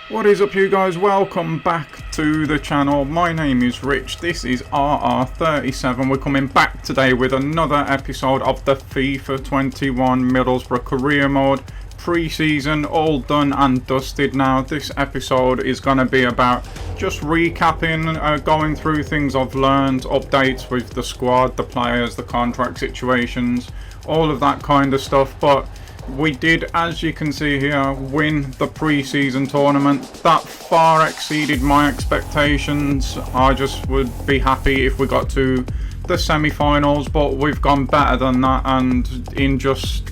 What is up, you guys? Welcome back to the channel. My name is Rich. This is RR37. We're coming back today with another episode of the FIFA 21 Middlesbrough career mode. Pre-season all done and dusted now. This episode is going to be about just recapping, going through things I've learned, updates with the squad, the players, the contract situations, all of that kind of stuff. But we did, as you can see here, win the pre-season tournament. That far exceeded my expectations. I just would be happy if we got to the semi-finals, but we've gone better than that, and in just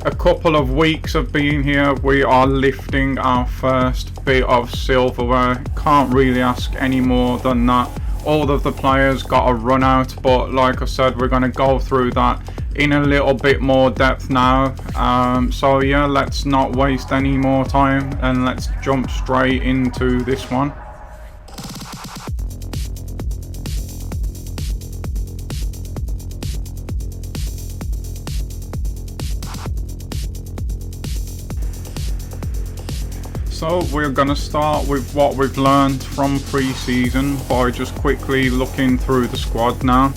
a couple of weeks of being here, we are lifting our first bit of silverware. Can't really ask any more than that. All of the players got a run out, but like I said, we're going to go through that in a little bit more depth now. So yeah, let's not waste any more time and let's jump straight into this one. So we're going to start with what we've learned from pre-season by just quickly looking through the squad now.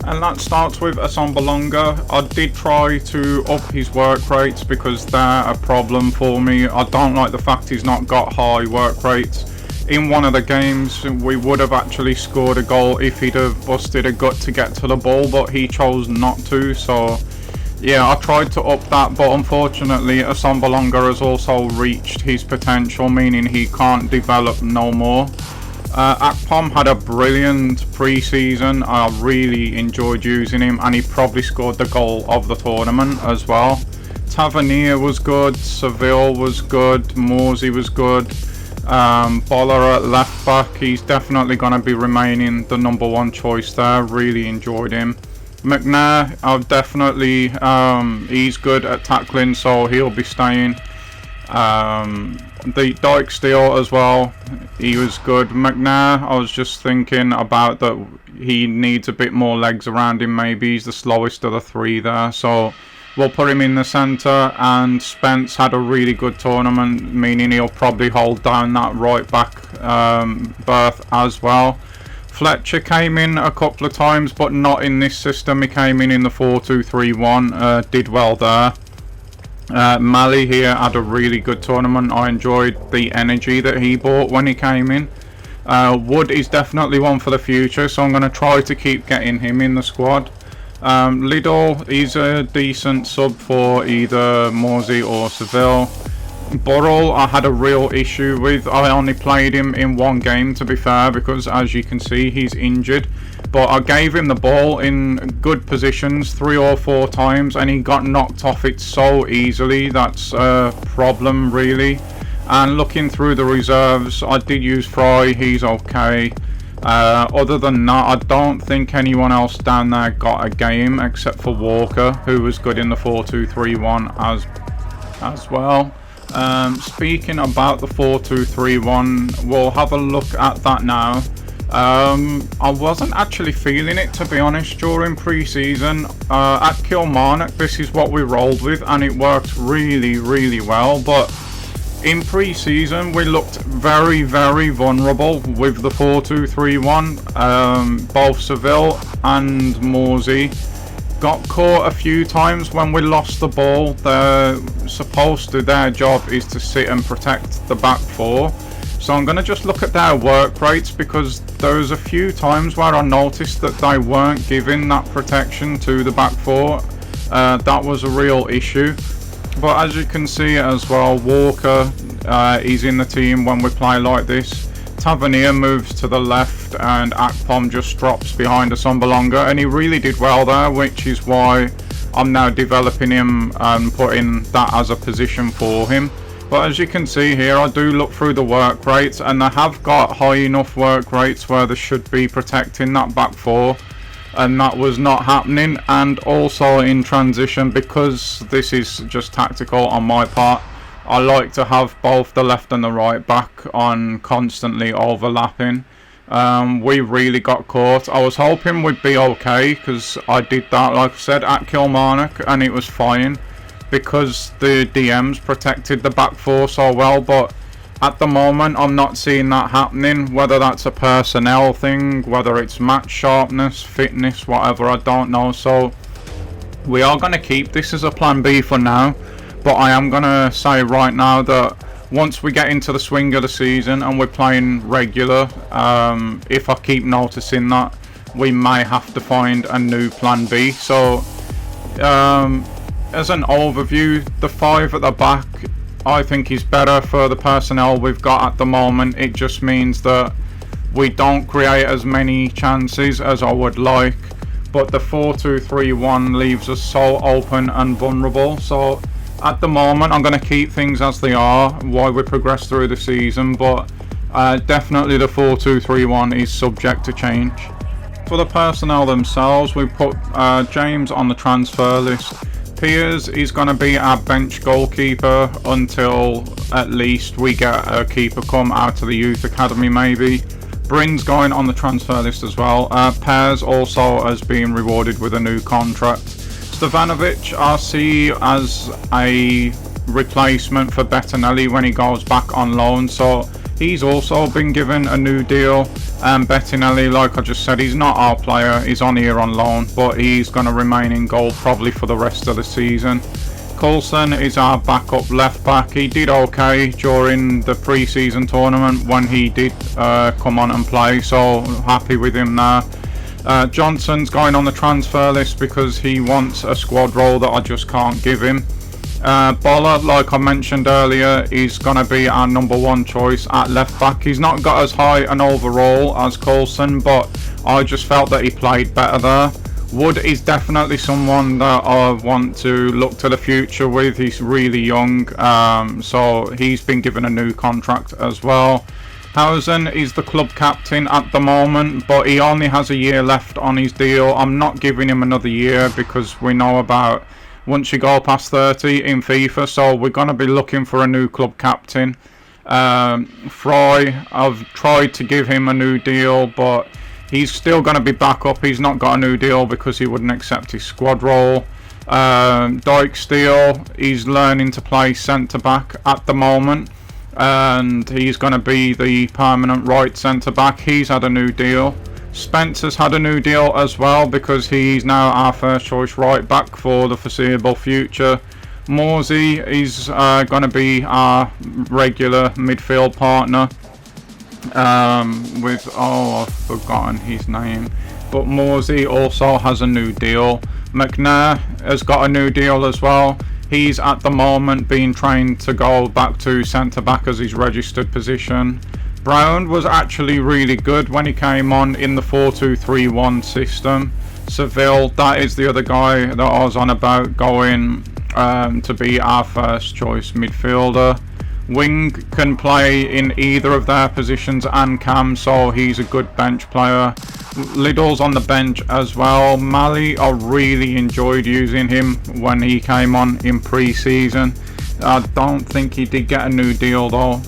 And that starts with Asombalonga. I did try to up his work rates because they're a problem for me. I don't like the fact he's not got high work rates. In one of the games, we would have actually scored a goal if he'd have busted a gut to get to the ball, but he chose not to. So yeah, I tried to up that, but unfortunately Asombalonga has also reached his potential, meaning he can't develop no more. Akpom had a brilliant pre-season. I really enjoyed using him, and he probably scored the goal of the tournament as well. Tavernier was good, Seville was good, Morsey was good. Boller at left back, he's definitely going to be remaining the number one choice there. Really enjoyed him. McNair, I've definitely, he's good at tackling, so he'll be staying. The Dyke Steele as well, he was good. McNair, I was just thinking about that he needs a bit more legs around him. Maybe he's the slowest of the three there, so we'll put him in the centre. And Spence had a really good tournament, meaning he'll probably hold down that right back berth as well. Fletcher came in a couple of times, but not in this system. He came in the 4-2-3-1, did well there. Mali here had a really good tournament. I enjoyed the energy that he brought when he came in. Wood is definitely one for the future, so I'm going to try to keep getting him in the squad. Liddell, he's a decent sub for either Morsey or Seville. Burrell, I had a real issue with. I only played him in one game, to be fair, because as you can see, he's injured. But I gave him the ball in good positions 3 or 4 times, and he got knocked off it so easily. That's a problem, really. And looking through the reserves, I did use Fry. He's okay. Other than that, I don't think anyone else down there got a game except for Walker, who was good in the 4-2-3-1 as well. Speaking about the 4-2-3-1, we'll have a look at that now. I wasn't actually feeling it, to be honest, during pre-season. At Kilmarnock, this is what we rolled with, and it worked really, really well. But in pre-season, we looked very, very vulnerable with the 4-2-3-1. Both Seville and Morsey got caught a few times when we lost the ball. They're supposed to, their job is to sit and protect the back four. So I'm going to just look at their work rates, because there was a few times where I noticed that they weren't giving that protection to the back four. That was a real issue. But as you can see as well, Walker is in the team when we play like this. Tavernier moves to the left and Akpom just drops behind Asombalonga, and he really did well there, which is why I'm now developing him and putting that as a position for him. But as you can see here, I do look through the work rates, and they have got high enough work rates where they should be protecting that back four, and that was not happening. And also in transition, because this is just tactical on my part, I like to have both the left and the right back on constantly overlapping. We really got caught. I was hoping we'd be okay, because I did that, like I said, at Kilmarnock, and it was fine because the DMs protected the back four so well. But At the moment, I'm not seeing that happening. Whether that's a personnel thing, whether it's match sharpness, fitness, whatever, I don't know. So we are going to keep this as a plan B for now. But I am going to say right now that once we get into the swing of the season and we're playing regular, if I keep noticing that, we may have to find a new plan B. So as an overview, the 5 at the back I think is better for the personnel we've got at the moment. It just means that we don't create as many chances as I would like, but the 4-2-3-1 leaves us so open and vulnerable. So at the moment I'm going to keep things as they are while we progress through the season, but definitely the 4-2-3-1 is subject to change. For the personnel themselves, we put James on the transfer list. Piers is going to be our bench goalkeeper until at least we get a keeper come out of the youth academy maybe. Bryn's going on the transfer list as well. Pairs also has been rewarded with a new contract. Stevanovic I see as a replacement for Bettinelli when he goes back on loan, so he's also been given a new deal. Bettinelli, like I just said, he's not our player, he's on here on loan, but he's going to remain in goal probably for the rest of the season. Coulson is our backup left back. He did okay during the pre-season tournament when he did come on and play, so happy with him there. Johnson's going on the transfer list because he wants a squad role that I just can't give him. Boller, like I mentioned earlier, is going to be our number 1 choice at left back. He's not got as high an overall as Coulson, but I just felt that he played better there. Wood is definitely someone that I want to look to the future with. He's really young, so he's been given a new contract as well. Housen is the club captain at the moment, but he only has a year left on his deal. I'm not giving him another year because we know about once you go past 30 in FIFA, so we're going to be looking for a new club captain. Fry, I've tried to give him a new deal, but he's still going to be back up. He's not got a new deal because he wouldn't accept his squad role. Dyke Steele, he's learning to play centre back at the moment, and he's going to be the permanent right centre back. He's had a new deal. Spencer's had a new deal as well because he's now our first choice right back for the foreseeable future. Morsey is going to be our regular midfield partner with, I've forgotten his name, but Morsey also has a new deal. McNair has got a new deal as well. He's at the moment being trained to go back to centre back as his registered position. Brown was actually really good when he came on in the 4-2-3-1 system. Seville, that is the other guy that I was on about going to be our first choice midfielder. Wing can play in either of their positions and Cam, so he's a good bench player. Liddell's on the bench as well. Mali, I really enjoyed using him when he came on in pre-season. I don't think he did get a new deal though.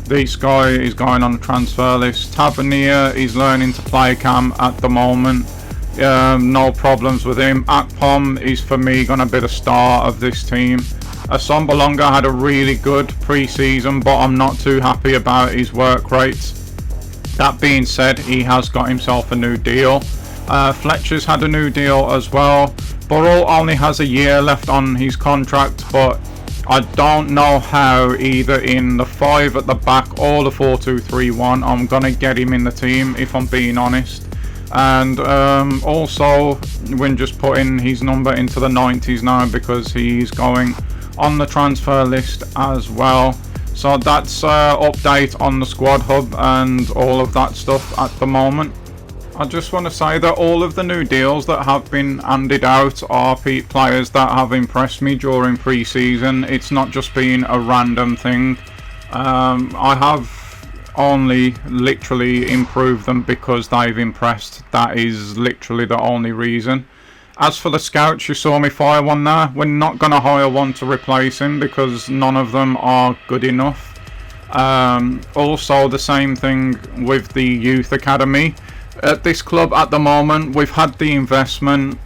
This guy is going on the transfer list. Tavernier is learning to play Cam at the moment. No problems with him. Akpom is for me going to be the star of this team. Asombalonga had a really good pre-season, but I'm not too happy about his work rates. That being said, he has got himself a new deal. Fletcher's had a new deal as well. Burrell only has a year left on his contract, but I don't know how either in the 5 at the back or the 4-2-3-1 I'm going to get him in the team, if I'm being honest. And also we're just putting his number into the 90s now because he's going on the transfer list as well. So that's update on the squad hub and all of that stuff at the moment. I just want to say that all of the new deals that have been handed out are players that have impressed me during pre-season. It's not just been a random thing. I have only literally improved them because they've impressed. That is literally the only reason. As for the scouts, you saw me fire one there. We're not going to hire one to replace him because none of them are good enough. Also the same thing with the youth academy. At this club at the moment, we've had the investment.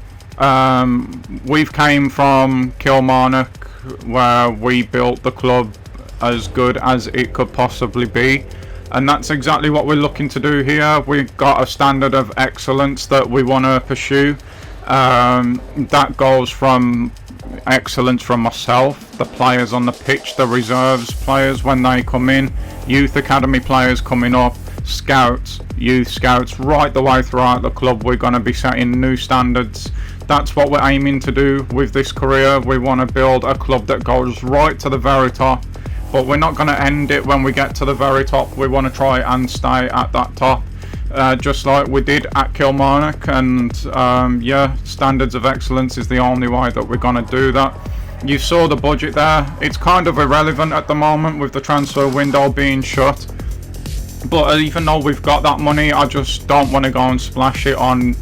We've came from Kilmarnock, where we built the club as good as it could possibly be. And that's exactly what we're looking to do here. We've got a standard of excellence that we want to pursue. That goes from excellence from myself, the players on the pitch, the reserves players when they come in, youth academy players coming up, scouts, youth scouts, right the way throughout the club. We're going to be setting new standards. That's what we're aiming to do with this career. We want to build a club that goes right to the very top, but we're not going to end it when we get to the very top. We want to try and stay at that top, just like we did at Kilmarnock. And yeah, standards of excellence is the only way that we're going to do that. You saw the budget there. It's kind of irrelevant at the moment with the transfer window being shut, but even though we've got that money, I just don't want to go and splash it on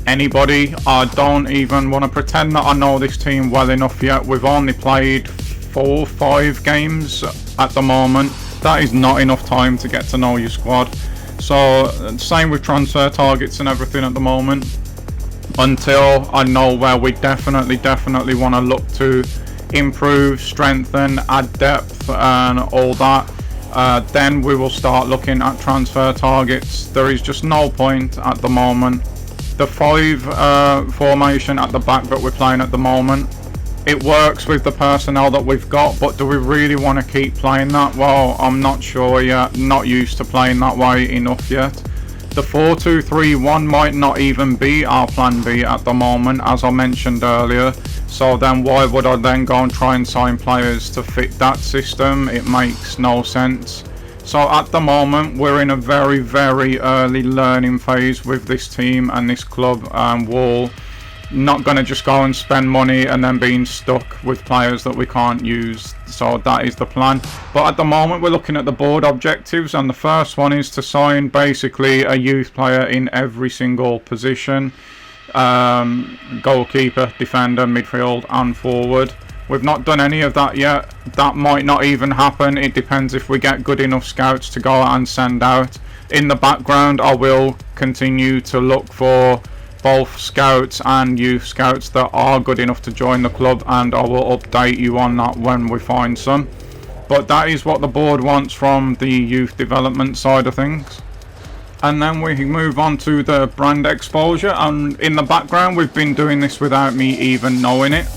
anybody. I don't even want to pretend that I know this team well enough yet. We've only played 4 or 5 games at the moment. That is not enough time to get to know your squad. So same with transfer targets and everything at the moment. Until I know where we definitely want to look to improve, strengthen, add depth and all that, then we will start looking at transfer targets. There is just no point at the moment. The 5 formation at the back that we're playing at the moment, it works with the personnel that we've got, but do we really want to keep playing that? Well, I'm not sure yet. Not used to playing that way enough yet. The 4-2-3-1 might not even be our plan B at the moment, as I mentioned earlier. So then why would I then go and try and sign players to fit that system? It makes no sense. So at the moment we're in a very early learning phase with this team and this club, and we're not going to just go and spend money and then being stuck with players that we can't use. So that is the plan. But at the moment we're looking at the board objectives, and the first one is to sign basically a youth player in every single position. Goalkeeper, defender, midfield and forward. We've not done any of that yet. That might not even happen. It depends if we get good enough scouts to go and send out. In the background I will continue to look for both scouts and youth scouts that are good enough to join the club, and I will update you on that when we find some. But that is what the board wants from the youth development side of things. And then we move on to the brand exposure, and in the background we've been doing this without me even knowing it.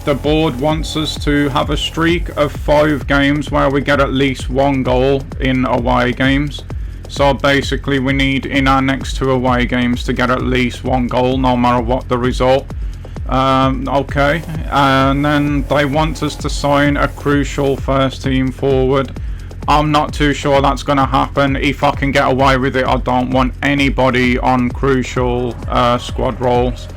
The board wants us to have a streak of 5 games where we get at least 1 goal in away games. So basically we need in our next 2 away games to get at least 1 goal no matter what the result. Okay, and then they want us to sign a crucial first team forward. I'm not too sure that's going to happen. If I can get away with it, I don't want anybody on crucial squad roles.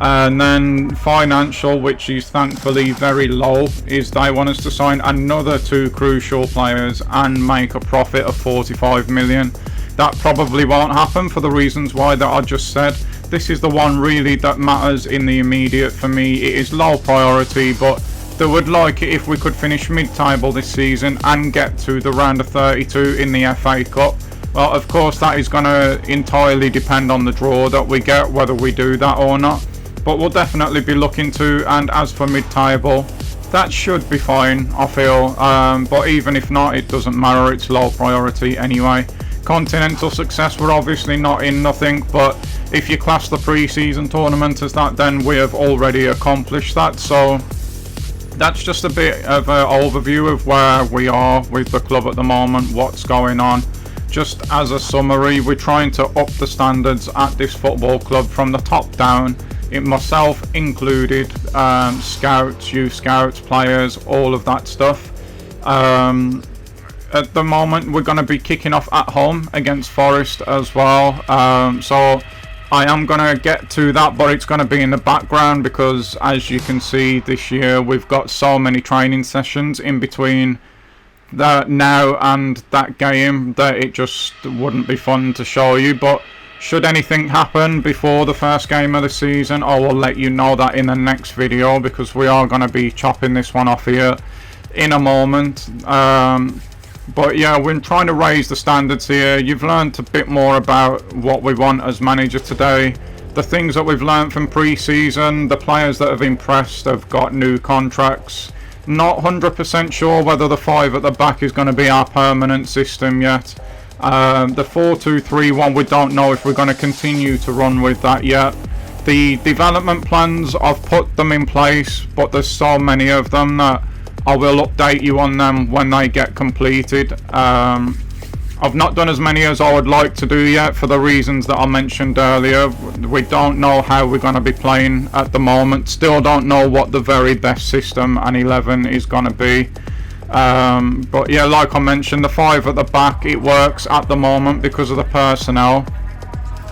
And then financial, which is thankfully very low, is they want us to sign another 2 crucial players and make a profit of 45 million. That probably won't happen for the reasons why that I just said. This is the one really that matters in the immediate for me. It is low priority, but they would like it if we could finish mid-table this season and get to the round of 32 in the FA Cup. Well, of course that is going to entirely depend on the draw that we get, whether we do that or not. But we'll definitely be looking to, and as for mid-table, that should be fine, I feel. But even if not, it doesn't matter, it's low priority anyway. Continental success, we're obviously not in nothing, but if you class the pre-season tournament as that, then we have already accomplished that. So that's just a bit of an overview of where we are with the club at the moment, what's going on. Just as a summary, we're trying to up the standards at this football club from the top down. Myself included, scouts, youth scouts, players, all of that stuff. At the moment we're going to be kicking off at home against Forest as well, so I am going to get to that, but it's going to be in the background because, as you can see, this year we've got so many training sessions in between that now and that game that it just wouldn't be fun to show you. But should anything happen before the first game of the season, I will let you know that in the next video, because we are going to be chopping this one off here in a moment. But yeah, we're trying to raise the standards here. You've learned a bit more about what we want as manager today. The things that we've learned from pre-season, the players that have impressed have got new contracts. Not 100% sure whether the 5 at the back is going to be our permanent system yet. The 4-2-3-1, we don't know if we're going to continue to run with that yet. The development plans, I've put them in place, but there's so many of them that I will update you on them when they get completed. I've not done as many as I would like to do yet for the reasons that I mentioned earlier. We don't know how we're going to be playing at the moment. Still don't know what the very best system and 11 is going to be. But yeah, like I mentioned, the 5 at the back, it works at the moment because of the personnel.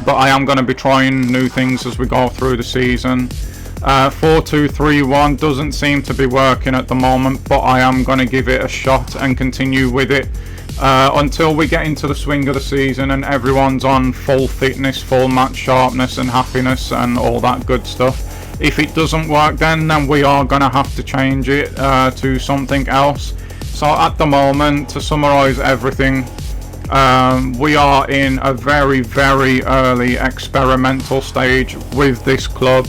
But I am going to be trying new things as we go through the season. 4-2-3-1 doesn't seem to be working at the moment, but I am going to give it a shot and continue with it until we get into the swing of the season and everyone's on full fitness, full match sharpness and happiness and all that good stuff. If it doesn't work, then we are going to have to change it to something else. So at the moment, to summarize everything, we are in a very, very early experimental stage with this club.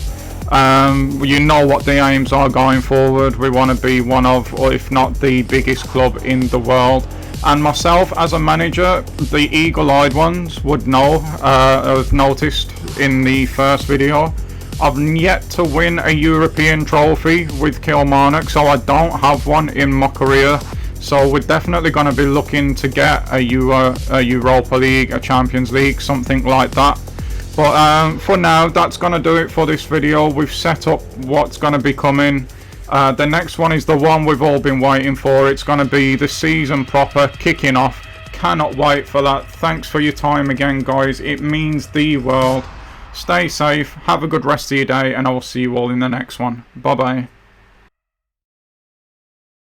You know what the aims are going forward. We want to be one of, or if not the biggest club in the world. And myself as a manager, the eagle-eyed ones would know, I've noticed in the first video, I've yet to win a European trophy with Kilmarnock, so I don't have one in my career. So we're definitely going to be looking to get a Europa League, a Champions League, something like that. But for now, that's going to do it for this video. We've set up what's going to be coming. The next one is the one we've all been waiting for. It's going to be the season proper, kicking off. Cannot wait for that. Thanks for your time again, guys. It means the world. Stay safe, have a good rest of your day, and I will see you all in the next one. Bye bye.